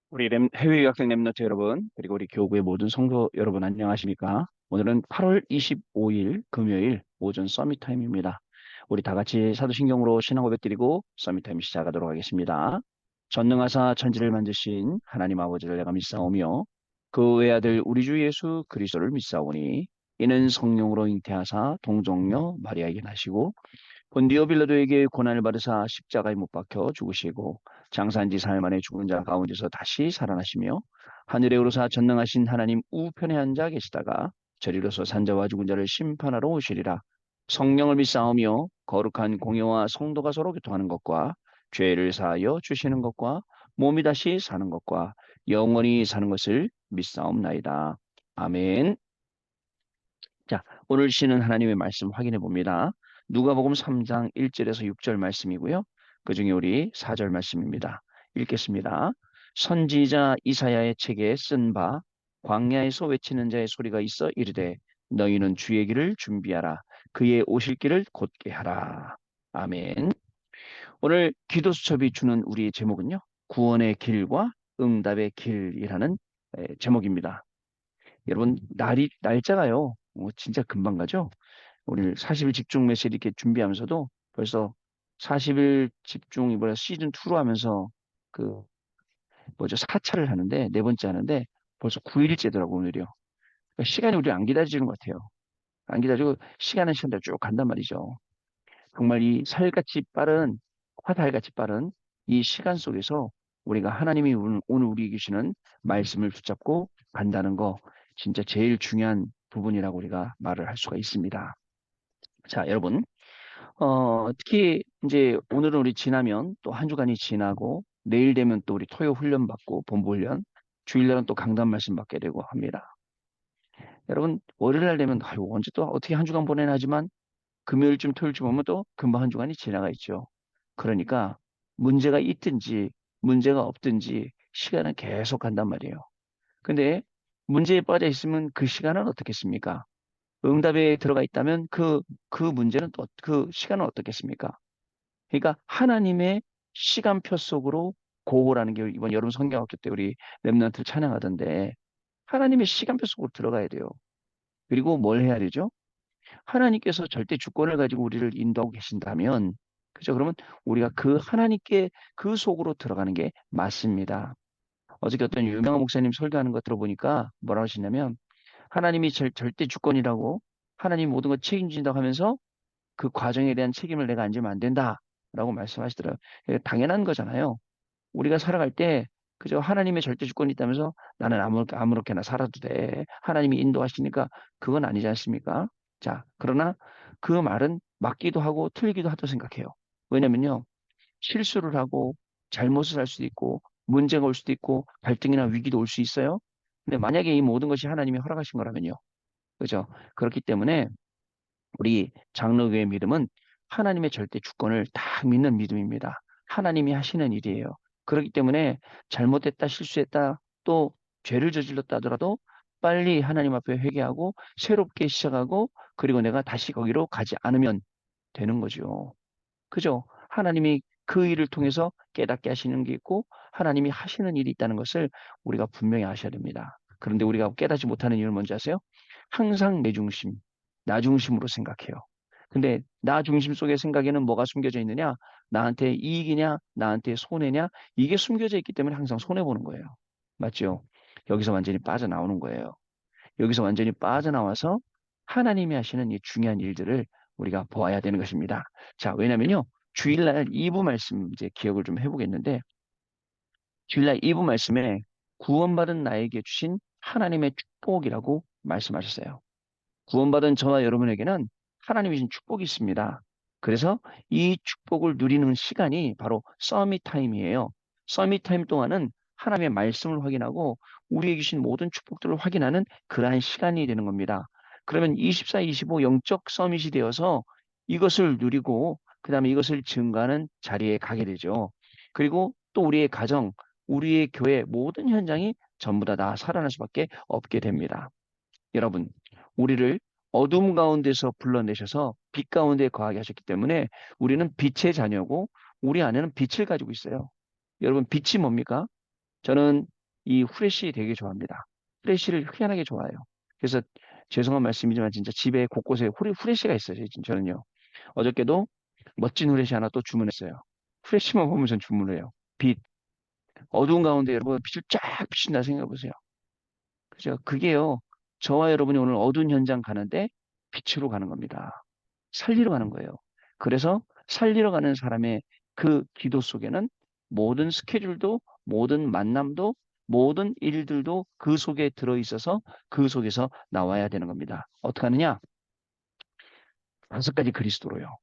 우리 해외 유학생 랩런트 여러분, 그리고 우리 교구의 모든 성도 여러분 안녕하십니까? 오늘은 8월 25일 금요일 오전 서밋 타임입니다. 우리 다 같이 사도신경으로 신앙 고백 드리고 서밋 타임 시작하도록 하겠습니다. 전능하사 천지를 만드신 하나님 아버지를 내가 믿사오며 그 외아들 우리 주 예수 그리스도를 믿사오니 이는 성령으로 잉태하사 동정녀 마리아에게 나시고 본디오 빌라도에게 고난을 받으사 십자가에 못 박혀 죽으시고 장사한 지 사흘 만에 죽은 자 가운데서 다시 살아나시며 하늘에 오르사 전능하신 하나님 우편에 앉아 계시다가 저리로서 산자와 죽은 자를 심판하러 오시리라. 성령을 믿사오며 거룩한 공예와 성도가 서로 교통하는 것과 죄를 사하여 주시는 것과 몸이 다시 사는 것과 영원히 사는 것을 믿사옵나이다. 아멘. 자, 오늘 쉬는 하나님의 말씀 확인해 봅니다. 누가복음 3장 1절에서 6절 말씀이고요. 그중에 우리 4절 말씀입니다. 읽겠습니다. 선지자 이사야의 책에 쓴 바 광야에서 외치는 자의 소리가 있어 이르되 너희는 주의 길을 준비하라. 그의 오실 길을 곧게 하라. 아멘. 오늘 기도 수첩이 주는 우리의 제목은요. 구원의 길과 응답의 길이라는 제목입니다. 여러분 날짜가요. 진짜 금방 가죠. 오늘 40일 집중 메시지 이렇게 준비하면서도 벌써 40일 집중 이번에 시즌 2로 하면서 그 뭐죠? 4차를 하는데 네 번째 하는데 벌써 9일째더라고 오늘이요. 그러니까 시간이 우리 안 기다려주는 것 같아요. 안 기다리고 시간은 시간대로 쭉 간단 말이죠. 정말 이 살같이 빠른 화살같이 빠른 이 시간 속에서 우리가 하나님이 오늘 우리에게 주시는 말씀을 붙잡고 간다는 거 진짜 제일 중요한 부분이라고 우리가 말을 할 수가 있습니다. 자, 여러분, 특히 이제 오늘은 우리 지나면 또 한 주간이 지나고 내일 되면 또 우리 토요 훈련 받고 본부 훈련, 주일날은 또 강단 말씀 받게 되고 합니다. 여러분, 월요일 날 되면 아유, 언제 또 어떻게 한 주간 보내나 하지만 금요일쯤 토요일쯤 오면 또 금방 한 주간이 지나가 있죠. 그러니까 문제가 있든지 문제가 없든지 시간은 계속 간단 말이에요. 근데 문제에 빠져 있으면 그 시간은 어떻겠습니까? 응답에 들어가 있다면 그 문제는 또 그 시간은 어떻겠습니까? 그러니까 하나님의 시간표 속으로 고고라는 게 이번 여름 성경학교 때 우리 랩런트를 찬양하던데 하나님의 시간표 속으로 들어가야 돼요. 그리고 뭘 해야 되죠? 하나님께서 절대 주권을 가지고 우리를 인도하고 계신다면, 그죠? 그러면 우리가 그 하나님께 그 속으로 들어가는 게 맞습니다. 어저께 어떤 유명한 목사님 설교하는 거 들어보니까 뭐라고 하시냐면, 하나님이 절대 주권이라고 하나님 모든 걸 책임진다고 하면서 그 과정에 대한 책임을 내가 안 지면 안 된다라고 말씀하시더라고요. 당연한 거잖아요. 우리가 살아갈 때 그저 하나님의 절대 주권이 있다면서 나는 아무렇게나 살아도 돼. 하나님이 인도하시니까 그건 아니지 않습니까? 자, 그러나 그 말은 맞기도 하고 틀리기도 하다고 생각해요. 왜냐면요. 실수를 하고 잘못을 할 수도 있고 문제가 올 수도 있고 갈등이나 위기도 올 수 있어요. 근데 만약에 이 모든 것이 하나님이 허락하신 거라면요. 그죠? 그렇기 때문에 우리 장로교의 믿음은 하나님의 절대 주권을 딱 믿는 믿음입니다. 하나님이 하시는 일이에요. 그렇기 때문에 잘못했다, 실수했다, 또 죄를 저질렀다 하더라도 빨리 하나님 앞에 회개하고 새롭게 시작하고 그리고 내가 다시 거기로 가지 않으면 되는 거죠. 그죠? 하나님이 그 일을 통해서 깨닫게 하시는 게 있고 하나님이 하시는 일이 있다는 것을 우리가 분명히 아셔야 됩니다. 그런데 우리가 깨닫지 못하는 이유는 뭔지 아세요? 항상 내 중심, 나 중심으로 생각해요. 근데 나 중심 속의 생각에는 뭐가 숨겨져 있느냐? 나한테 이익이냐? 나한테 손해냐? 이게 숨겨져 있기 때문에 항상 손해보는 거예요. 맞죠? 여기서 완전히 빠져나오는 거예요. 여기서 완전히 빠져나와서 하나님이 하시는 이 중요한 일들을 우리가 보아야 되는 것입니다. 자, 왜냐면요. 주일날 2부 말씀 이제 기억을 좀 해보겠는데, 주일날 2부 말씀에 구원받은 나에게 주신 하나님의 축복이라고 말씀하셨어요. 구원받은 저와 여러분에게는 하나님이 주신 축복이 있습니다. 그래서 이 축복을 누리는 시간이 바로 서밋 타임이에요. 서밋 타임 동안은 하나님의 말씀을 확인하고 우리에게 주신 모든 축복들을 확인하는 그러한 시간이 되는 겁니다. 그러면 24, 25 영적 서밋이 되어서 이것을 누리고 그다음에 이것을 증가하는 자리에 가게 되죠. 그리고 또 우리의 가정, 우리의 교회 모든 현장이 전부 다 살아날 수밖에 없게 됩니다. 여러분, 우리를 어둠 가운데서 불러내셔서 빛 가운데 거하게 하셨기 때문에 우리는 빛의 자녀고 우리 안에는 빛을 가지고 있어요. 여러분, 빛이 뭡니까? 저는 이 후레쉬 되게 좋아합니다. 후레쉬를 희한하게 좋아해요. 그래서 죄송한 말씀이지만 진짜 집에 곳곳에 후레쉬가 있어요. 저는요. 어저께도 멋진 후레쉬 하나 또 주문했어요. 후레쉬만 보면 전 주문을 해요. 빛. 어두운 가운데 여러분 빛을 쫙 비춘다 생각해 보세요. 그죠? 그게요. 저와 여러분이 오늘 어두운 현장 가는데 빛으로 가는 겁니다. 살리러 가는 거예요. 그래서 살리러 가는 사람의 그 기도 속에는 모든 스케줄도, 모든 만남도, 모든 일들도 그 속에 들어있어서 그 속에서 나와야 되는 겁니다. 어떻게 하느냐? 5가지 그리스도로요.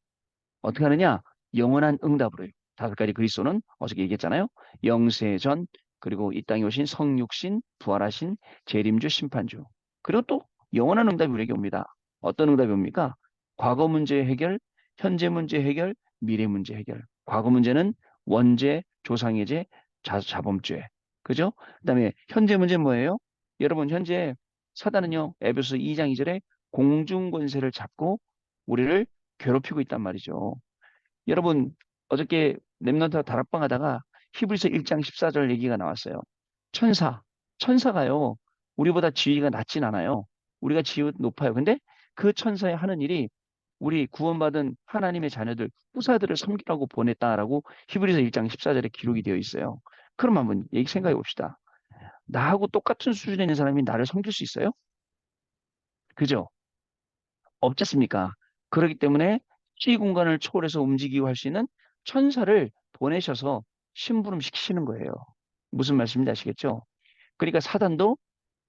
어떻게 하느냐? 영원한 응답으로요. 5가지 그리스도는 어저께 얘기했잖아요. 영세전, 그리고 이 땅에 오신 성육신, 부활하신 재림주, 심판주. 그리고 또 영원한 응답이 우리에게 옵니다. 어떤 응답이 옵니까? 과거 문제 해결, 현재 문제 해결, 미래 문제 해결. 과거 문제는 원죄, 조상의죄, 자범죄. 그죠? 그다음에 현재 문제는 뭐예요? 여러분 현재 사단은요. 에베소 2장 2절에 공중 권세를 잡고 우리를 괴롭히고 있단 말이죠. 여러분, 어저께 랩런트와 다락방 하다가 히브리서 1장 14절 얘기가 나왔어요. 천사, 천사가요, 우리보다 지위가 낮진 않아요. 우리가 지위 높아요. 근데 그 천사의 하는 일이 우리 구원받은 하나님의 자녀들, 후사들을 섬기라고 보냈다라고 히브리서 1장 14절에 기록이 되어 있어요. 그럼 한번 얘기 생각해 봅시다. 나하고 똑같은 수준에 있는 사람이 나를 섬길 수 있어요? 그죠? 없지 않습니까? 그렇기 때문에 시 공간을 초월해서 움직이고 할 수 있는 천사를 보내셔서 심부름 시키시는 거예요. 무슨 말씀인지 아시겠죠? 그러니까 사단도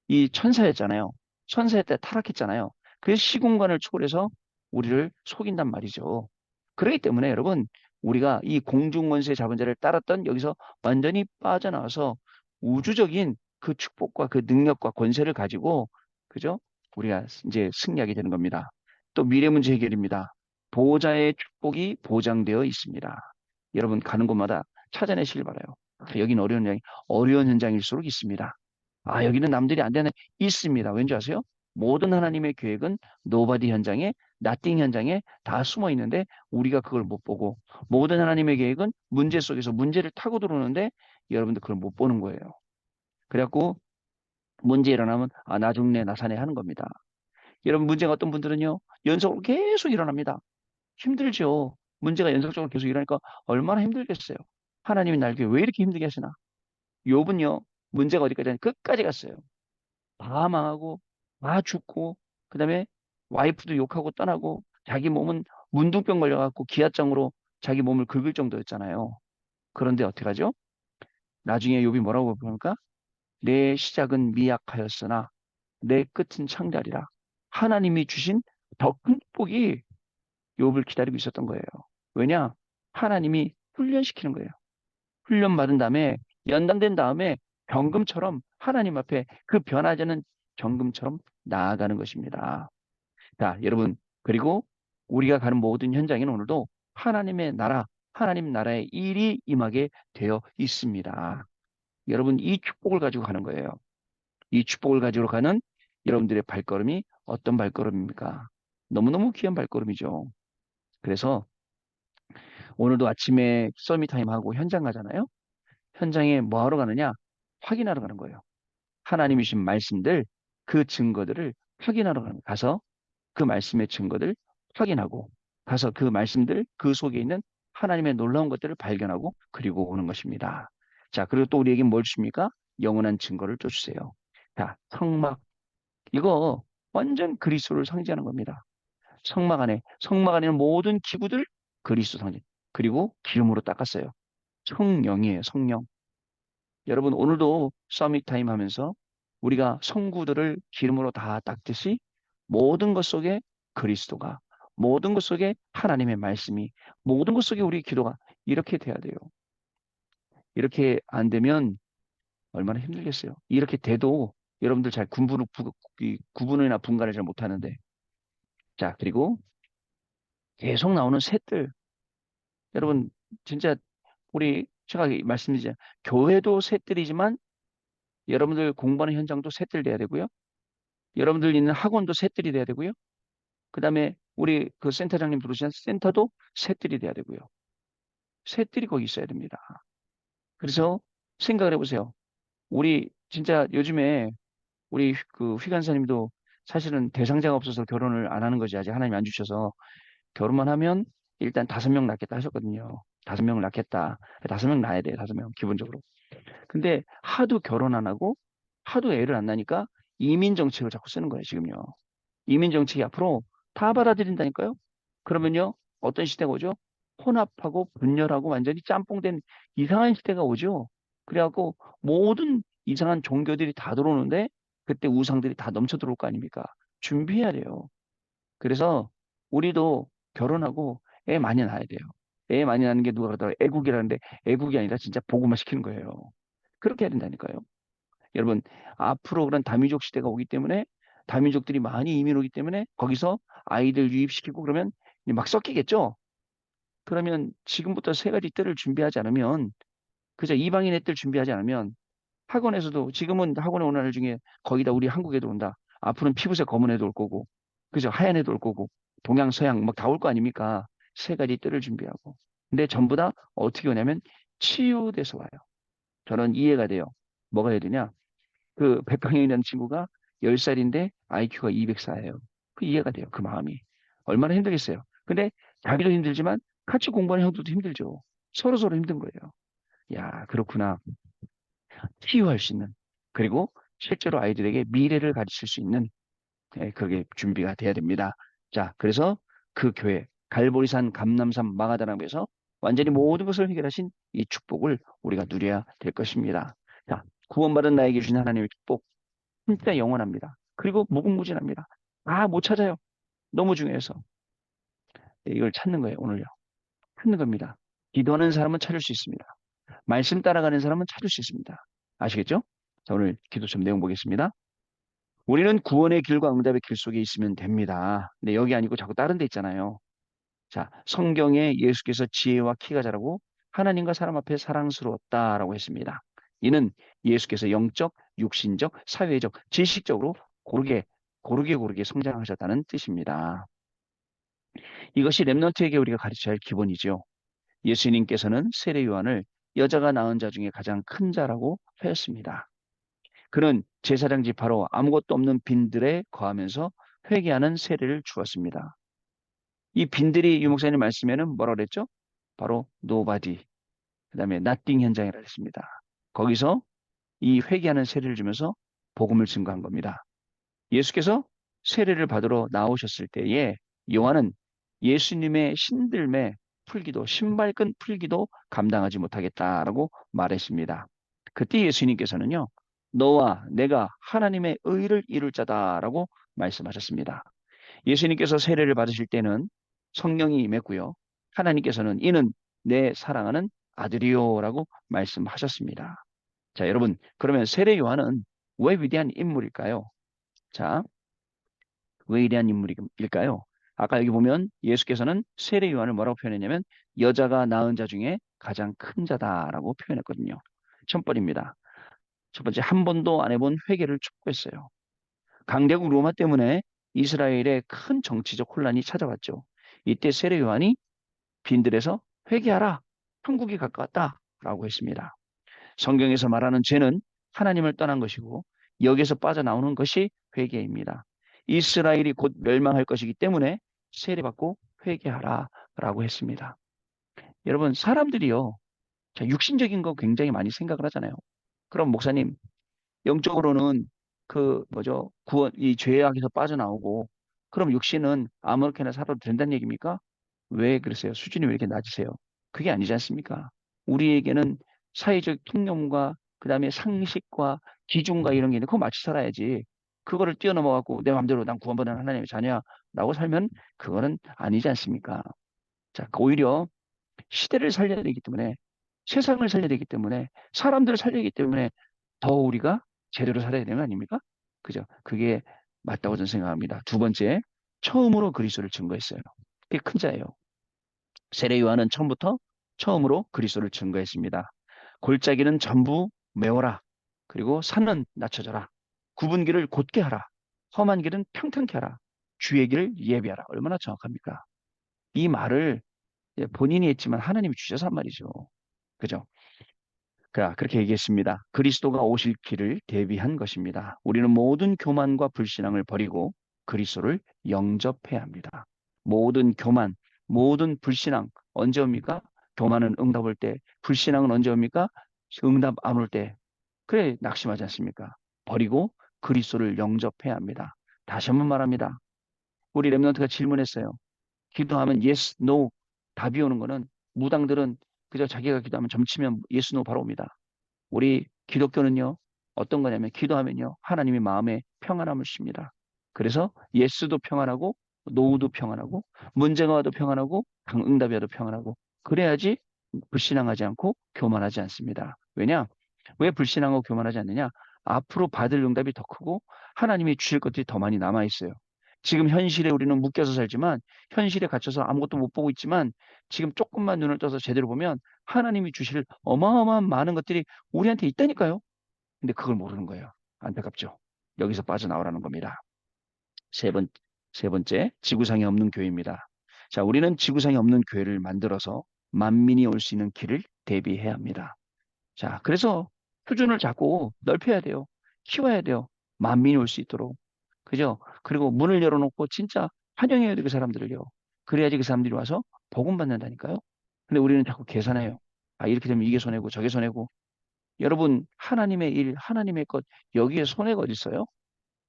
이 천사였잖아요. 천사였다 타락했잖아요. 그래서 시공간을 초월해서 우리를 속인단 말이죠. 그렇기 때문에 여러분 우리가 이 공중원수의 잡은 자를 따랐던 여기서 완전히 빠져나와서 우주적인 그 축복과 그 능력과 권세를 가지고 그죠? 우리가 이제 승리하게 되는 겁니다. 또 미래 문제 해결입니다. 보호자의 축복이 보장되어 있습니다. 여러분 가는 곳마다 찾아내시길 바라요. 여긴 어려운 현장일수록 있습니다. 아, 여기는 남들이 안 되네. 있습니다. 왠지 아세요? 모든 하나님의 계획은 노바디 현장에, 나띵 현장에 다 숨어 있는데 우리가 그걸 못 보고 모든 하나님의 계획은 문제 속에서 문제를 타고 들어오는데 여러분들 그걸 못 보는 거예요. 그래갖고 문제 일어나면 아, 나 죽네, 나 사네 하는 겁니다. 여러분 문제가 어떤 분들은요, 연속으로 계속 일어납니다. 힘들죠. 문제가 연속적으로 계속 일어나니까 얼마나 힘들겠어요. 하나님이 날 왜 이렇게 힘들게 하시나? 욥은요, 문제가 어디까지 하냐? 끝까지 갔어요. 다 망하고 다 죽고 그다음에 와이프도 욕하고 떠나고 자기 몸은 문둥병 걸려갖고 기아장으로 자기 몸을 긁을 정도였잖아요. 그런데 어떻게 하죠? 나중에 욥이 뭐라고 보니까 내 시작은 미약하였으나 내 끝은 창달이라. 하나님이 주신 더 큰 복이 욥을 기다리고 있었던 거예요. 왜냐? 하나님이 훈련시키는 거예요. 훈련받은 다음에 연단된 다음에 경금처럼 하나님 앞에 그 변하지 않는 경금처럼 나아가는 것입니다. 자, 여러분, 그리고 우리가 가는 모든 현장에는 오늘도 하나님의 나라, 하나님 나라의 일이 임하게 되어 있습니다. 여러분, 이 축복을 가지고 가는 거예요. 이 축복을 가지고 가는 여러분들의 발걸음이 어떤 발걸음입니까? 너무너무 귀한 발걸음이죠. 그래서 오늘도 아침에 서밋타임 하고 현장 가잖아요. 현장에 뭐 하러 가느냐? 확인하러 가는 거예요. 하나님이 주신 말씀들, 그 증거들을 확인하러 가서 그 말씀의 증거들 확인하고 가서 그 말씀들, 그 속에 있는 하나님의 놀라운 것들을 발견하고 그리고 오는 것입니다. 자, 그리고 또 우리에게 뭘 주십니까? 영원한 증거를 또 주세요. 자, 성막. 이거 완전 그리스도를 상징하는 겁니다. 성막 안에는 모든 기구들 그리스도 상징. 그리고 기름으로 닦았어요. 성령이에요, 성령. 여러분, 오늘도 서밋 타임 하면서 우리가 성구들을 기름으로 다 닦듯이 모든 것 속에 그리스도가, 모든 것 속에 하나님의 말씀이, 모든 것 속에 우리 기도가 이렇게 돼야 돼요. 이렇게 안 되면 얼마나 힘들겠어요. 이렇게 돼도 여러분들 잘 구분이나 분간을 잘 못하는데. 자, 그리고 계속 나오는 셋들. 여러분, 진짜 제가 말씀드리자. 교회도 셋들이지만 여러분들 공부하는 현장도 셋들 돼야 되고요. 여러분들 있는 학원도 셋들이 돼야 되고요. 그 다음에 우리 그 센터장님 부르시는 센터도 셋들이 돼야 되고요. 셋들이 거기 있어야 됩니다. 그래서 생각을 해보세요. 우리 진짜 요즘에 우리 그 휘간사님도 사실은 대상자가 없어서 결혼을 안 하는 거지. 아직 하나님 안 주셔서 결혼만 하면 일단 5명 낳겠다 하셨거든요. 5명을 낳겠다. 5명 낳아야 돼. 5명 기본적으로. 근데 하도 결혼 안 하고 하도 애를 안 낳으니까 이민 정책을 자꾸 쓰는 거예요, 지금요. 이민 정책이 앞으로 다 받아들인다니까요. 그러면요, 어떤 시대가 오죠? 혼합하고 분열하고 완전히 짬뽕된 이상한 시대가 오죠. 그래갖고 모든 이상한 종교들이 다 들어오는데 그때 우상들이 다 넘쳐 들어올 거 아닙니까? 준비해야 돼요. 그래서 우리도 결혼하고 애 많이 낳아야 돼요. 애 많이 낳는 게 누가 그러더라 애국이라는데 애국이 아니라 진짜 복음화 시키는 거예요. 그렇게 해야 된다니까요. 여러분, 앞으로 그런 다민족 시대가 오기 때문에 다민족들이 많이 이민 오기 때문에 거기서 아이들 유입시키고 그러면 이제 막 섞이겠죠? 그러면 지금부터 세 가지 뜰을 준비하지 않으면 그저 이방인 애들 준비하지 않으면 학원에서도 지금은 학원에 오는 애들 중에 거의 다 우리 한국 애들 온다. 앞으로는 피부색 검은 애들 올 거고 그죠? 하얀 애들 올 거고 동양 서양 막 다 올 거 아닙니까? 세 가지 뜰을 준비하고. 근데 전부 다 어떻게 오냐면 치유돼서 와요. 저는 이해가 돼요. 뭐가 해야 되냐? 그 백강현이라는 친구가 10살인데 IQ가 204예요. 그 이해가 돼요. 그 마음이. 얼마나 힘들겠어요. 근데 자기도 힘들지만 같이 공부하는 형들도 힘들죠. 서로서로 힘든 거예요. 야, 그렇구나. 치유할 수 있는. 그리고 실제로 아이들에게 미래를 가르칠 수 있는 그게 준비가 돼야 됩니다. 자, 그래서 그 교회 갈보리산 감남산 마가다락에서 완전히 모든 것을 해결하신 이 축복을 우리가 누려야 될 것입니다. 자, 구원받은 나에게 주신 하나님의 축복 진짜 영원합니다. 그리고 무궁무진합니다. 아, 못 찾아요. 너무 중요해서. 이걸 찾는 거예요, 오늘요. 찾는 겁니다. 기도하는 사람은 찾을 수 있습니다. 말씀 따라가는 사람은 찾을 수 있습니다. 아시겠죠? 자, 오늘 기도 좀 내용 보겠습니다. 우리는 구원의 길과 응답의 길 속에 있으면 됩니다. 근데 여기 아니고 자꾸 다른 데 있잖아요. 자, 성경에 예수께서 지혜와 키가 자라고 하나님과 사람 앞에 사랑스러웠다라고 했습니다. 이는 예수께서 영적, 육신적, 사회적, 지식적으로 고르게 성장하셨다는 뜻입니다. 이것이 렘넌트에게 우리가 가르쳐야 할 기본이죠. 예수님께서는 세례 요한을 여자가 낳은 자 중에 가장 큰 자라고 하였습니다. 그는 제사장 지파로 아무것도 없는 빈들에 거하면서 회개하는 세례를 주었습니다. 이 빈들이 유목사님 말씀에는 뭐라 그랬죠? 바로 nobody, 그다음에 nothing 현장이라 했습니다. 거기서 이 회개하는 세례를 주면서 복음을 증거한 겁니다. 예수께서 세례를 받으러 나오셨을 때에 요한은 예수님의 신들매 풀기도 신발끈 풀기도 감당하지 못하겠다라고 말했습니다. 그때 예수님께서는요. 너와 내가 하나님의 의를 이룰 자다라고 말씀하셨습니다. 예수님께서 세례를 받으실 때는 성령이 임했고요. 하나님께서는 이는 내 사랑하는 아들이요라고 말씀하셨습니다. 자, 여러분, 그러면 세례 요한은 왜 위대한 인물일까요? 자, 왜 위대한 인물일까요? 아까 여기 보면 예수께서는 세례 요한을 뭐라고 표현했냐면 여자가 낳은 자 중에 가장 큰 자다라고 표현했거든요. 첫 번입니다. 첫 번째, 한 번도 안 해본 회개를 촉구했어요. 강대국 로마 때문에 이스라엘에 큰 정치적 혼란이 찾아왔죠. 이때 세례 요한이 빈들에서 회개하라. 천국이 가까웠다라고 했습니다. 성경에서 말하는 죄는 하나님을 떠난 것이고 여기서 빠져나오는 것이 회개입니다. 이스라엘이 곧 멸망할 것이기 때문에 세례받고 회개하라라고 했습니다. 여러분 사람들이요. 자, 육신적인 거 굉장히 많이 생각을 하잖아요. 그럼 목사님 영적으로는 그 뭐죠? 구원 이 죄악에서 빠져나오고 그럼 육신은 아무렇게나 살아도 된다는 얘기입니까? 왜 그러세요? 수준이 왜 이렇게 낮으세요? 그게 아니지 않습니까? 우리에게는 사회적 통념과 그다음에 상식과 기준과 이런 게 있는데 그거 맞춰 살아야지. 그거를 뛰어넘어 갖고 내 마음대로 난 구원받은 하나님의 자녀야라고 살면 그거는 아니지 않습니까? 자, 오히려 시대를 살려야 되기 때문에 세상을 살려야 되기 때문에 사람들을 살려야 되기 때문에 더 우리가 제대로 살아야 되는 거 아닙니까? 그죠? 그게 맞다고 저는 생각합니다. 두 번째, 처음으로 그리스도를 증거했어요. 그게 큰 자예요. 세례 요한은 처음으로 그리스도를 증거했습니다. 골짜기는 전부 메워라. 그리고 산은 낮춰져라. 굽은 길을 곧게 하라. 험한 길은 평탄케 하라. 주의 길을 예비하라. 얼마나 정확합니까? 이 말을 본인이 했지만 하나님이 주셔서 한 말이죠. 그죠? 그렇게 얘기했습니다. 그리스도가 오실 길을 대비한 것입니다. 우리는 모든 교만과 불신앙을 버리고 그리스도를 영접해야 합니다. 모든 교만, 모든 불신앙 언제 옵니까? 교만은 응답 올 때, 불신앙은 언제 옵니까? 응답 안 올 때. 그래 낙심하지 않습니까? 버리고 그리스도를 영접해야 합니다. 다시 한번 말합니다. 우리 랩런트가 질문했어요. 기도하면 yes, no 답이 오는 거는 무당들은 그저 자기가 기도하면 점치면 yes, no 바로 옵니다. 우리 기독교는요, 어떤 거냐면 기도하면요, 하나님이 마음에 평안함을 주십니다. 그래서 예스도 평안하고 노우도 평안하고 문제가 와도 평안하고 응답이 와도 평안하고 그래야지 불신앙하지 않고 교만하지 않습니다. 왜냐? 왜 불신앙하고 교만하지 않느냐? 앞으로 받을 응답이 더 크고 하나님이 주실 것들이 더 많이 남아 있어요. 지금 현실에 우리는 묶여서 살지만 현실에 갇혀서 아무것도 못 보고 있지만 지금 조금만 눈을 떠서 제대로 보면 하나님이 주실 어마어마한 많은 것들이 우리한테 있다니까요. 근데 그걸 모르는 거예요. 안타깝죠. 여기서 빠져나오라는 겁니다. 세 번, 세 번째, 지구상에 없는 교회입니다. 자, 우리는 지구상에 없는 교회를 만들어서 만민이 올 수 있는 길을 대비해야 합니다. 자, 그래서 표준을 자꾸 넓혀야 돼요. 키워야 돼요. 만민이 올 수 있도록. 그죠? 그리고 문을 열어놓고 진짜 환영해야 돼요, 그 사람들을요. 그래야지 그 사람들이 와서 복음 받는다니까요. 근데 우리는 자꾸 계산해요. 아, 이렇게 되면 이게 손해고 저게 손해고. 여러분, 하나님의 일, 하나님의 것, 여기에 손해가 어디 있어요?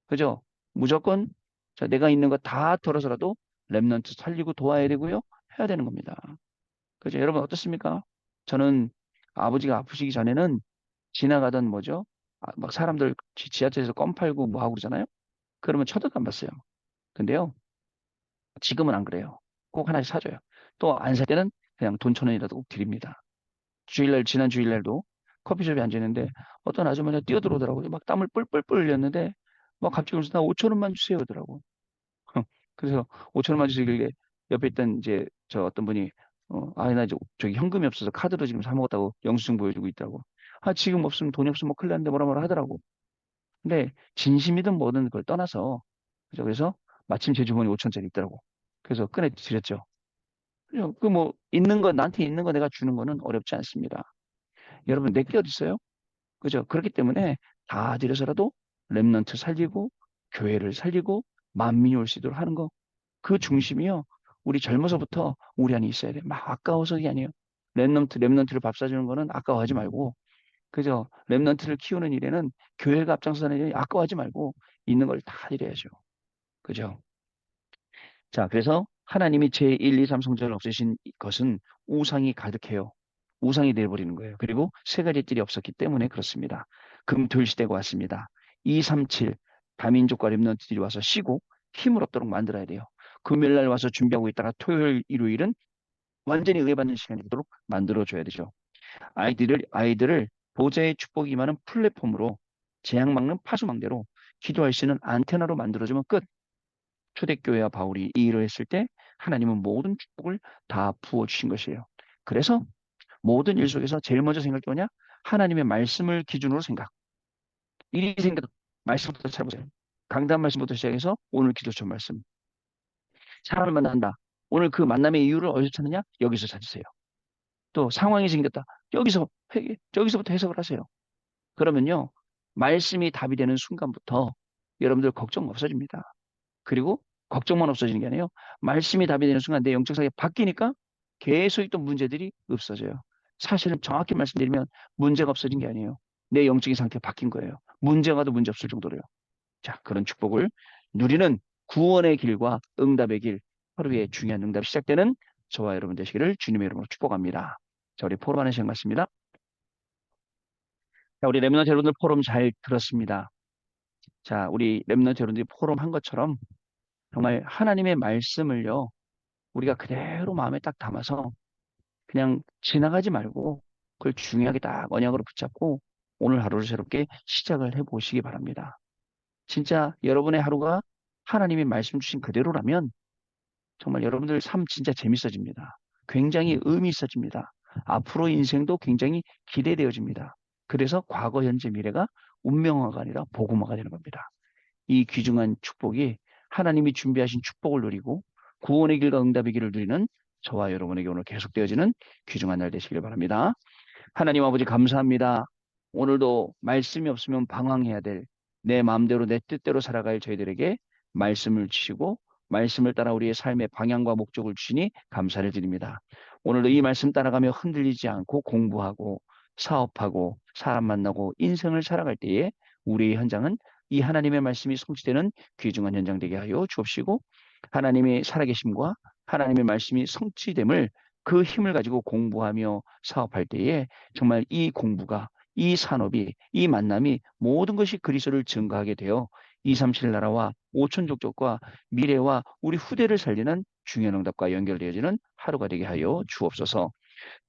그죠? 무조건 자, 내가 있는 거 다 털어서라도 렘넌트 살리고 도와야 되고요. 해야 되는 겁니다. 그죠? 여러분 어떻습니까? 저는 아버지가 아프시기 전에는 지나가던 뭐죠? 막 사람들 지하철에서 껌 팔고 뭐 하고 그러잖아요. 그러면 쳐다도 안 봤어요. 근데요, 지금은 안 그래요. 꼭 하나씩 사줘요. 또 안 살 때는 그냥 돈 1,000원이라도 꼭 드립니다. 지난 주일날도 커피숍에 앉았는데 어떤 아주머니가 뛰어들어오더라고요. 막 땀을 뿔뿔뿔 흘렸는데 막 갑자기 그래서 나 5천 원만 주세요 그러더라고. 그래서 5천 원만 주시길래 옆에 있던 이제 저 어떤 분이 나 이제 저기 현금이 없어서 카드로 지금 사 먹었다고 영수증 보여주고 있다고. 아 지금 없으면 돈이 없으면 뭐 큰일 났는데 뭐라 뭐라 하더라고. 근데 진심이든 뭐든 그걸 떠나서 그죠? 그래서 마침 제 주머니 5천짜리 있더라고. 그래서 꺼내 드렸죠. 그 뭐 있는 거 나한테 있는 거 내가 주는 거는 어렵지 않습니다. 여러분 내게 어디 있어요? 그죠? 그렇기 때문에 다 들여서라도 렘넌트 살리고 교회를 살리고 만민이 올 수 있도록 하는 거. 그 중심이요. 우리 젊어서부터 우리 안에 있어야 돼. 막 아까워서 게 아니에요. 렘넌트를 밥 사주는 거는 아까워하지 말고 그죠? 렘넌트를 키우는 일에는 교회가 앞장서는 일에 아까워하지 말고 있는 걸 다 드려야죠. 그죠? 자, 그래서 하나님이 제1, 2, 3 성전을 없애신 것은 우상이 가득해요. 우상이 되어버리는 거예요. 그리고 세 가지 뜰이 없었기 때문에 그렇습니다. 금토일 시대가 왔습니다. 2, 3, 7 다민족과 렘넌트들이 와서 쉬고 힘을 얻도록 만들어야 돼요. 금요일 날 와서 준비하고 있다가 토요일, 일요일은 완전히 은혜받는 시간이 되도록 만들어줘야 되죠. 아이들을 보좌의 축복이 임하는 플랫폼으로 재앙 막는 파수망대로 기도할 수 있는 안테나로 만들어주면 끝. 초대교회와 바울이 이 일을 했을 때 하나님은 모든 축복을 다 부어주신 것이에요. 그래서 모든 일 속에서 제일 먼저 생각해 뭐냐? 하나님의 말씀을 기준으로 생각. 일이 생각, 말씀부터 찾아보세요. 강단 말씀부터 시작해서 오늘 기도처 말씀. 사람을 만난다. 오늘 그 만남의 이유를 어디서 찾느냐? 여기서 찾으세요. 또 상황이 생겼다. 저기서부터 해석을 하세요. 그러면요. 말씀이 답이 되는 순간부터 여러분들 걱정 없어집니다. 그리고 걱정만 없어지는 게 아니에요. 말씀이 답이 되는 순간 내 영적 상태가 바뀌니까 계속 있던 문제들이 없어져요. 사실은 정확히 말씀드리면 문제가 없어진 게 아니에요. 내 영적인 상태가 바뀐 거예요. 문제가 도 문제 없을 정도로요. 자, 그런 축복을 누리는 구원의 길과 응답의 길, 하루에 중요한 응답이 시작되는 저와 여러분 되시기를 주님의 이름으로 축복합니다. 자, 우리 포럼 하는 시간 같습니다. 자, 우리 렘넌트 여러분들 포럼 잘 들었습니다. 자, 우리 렘넌트 여러분들이 포럼 한 것처럼 정말 하나님의 말씀을요, 우리가 그대로 마음에 딱 담아서 그냥 지나가지 말고 그걸 중요하게 딱 언약으로 붙잡고 오늘 하루를 새롭게 시작을 해보시기 바랍니다. 진짜 여러분의 하루가 하나님이 말씀 주신 그대로라면 정말 여러분들 삶 진짜 재밌어집니다. 굉장히 의미 있어집니다. 앞으로 인생도 굉장히 기대되어집니다. 그래서 과거, 현재, 미래가 운명화가 아니라 복음화가 되는 겁니다. 이 귀중한 축복이 하나님이 준비하신 축복을 누리고 구원의 길과 응답의 길을 누리는 저와 여러분에게 오늘 계속되어지는 귀중한 날 되시길 바랍니다. 하나님 아버지 감사합니다. 오늘도 말씀이 없으면 방황해야 될 내 마음대로 내 뜻대로 살아갈 저희들에게 말씀을 주시고 말씀을 따라 우리의 삶의 방향과 목적을 주시니 감사를 드립니다. 오늘도 이 말씀 따라가며 흔들리지 않고 공부하고 사업하고 사람 만나고 인생을 살아갈 때에 우리의 현장은 이 하나님의 말씀이 성취되는 귀중한 현장 되게 하여 주옵시고 하나님의 살아계심과 하나님의 말씀이 성취됨을 그 힘을 가지고 공부하며 사업할 때에 정말 이 공부가 이 산업이 이 만남이 모든 것이 그리스도를 증거하게 되어 237 나라와 5천 족속과 미래와 우리 후대를 살리는 중요한 응답과 연결되어지는 하루가 되게 하여 주옵소서.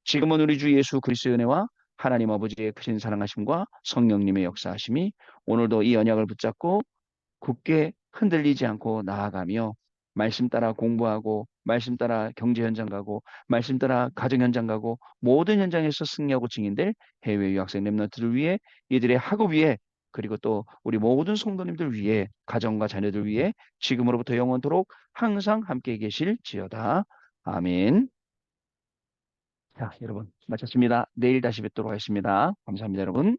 지금은 우리 주 예수 그리스도의 은혜와 하나님 아버지의 크신 사랑하심과 성령님의 역사하심이 오늘도 이 언약을 붙잡고 굳게 흔들리지 않고 나아가며 말씀 따라 공부하고 말씀 따라 경제 현장 가고 말씀 따라 가정 현장 가고 모든 현장에서 승리하고 증인될 해외 유학생 랩런트들 위해 이들의 학업 위해 그리고 또 우리 모든 성도님들 위해 가정과 자녀들 위해 지금으로부터 영원토록 항상 함께 계실지어다. 아멘. 자, 여러분 마쳤습니다. 내일 다시 뵙도록 하겠습니다. 감사합니다, 여러분.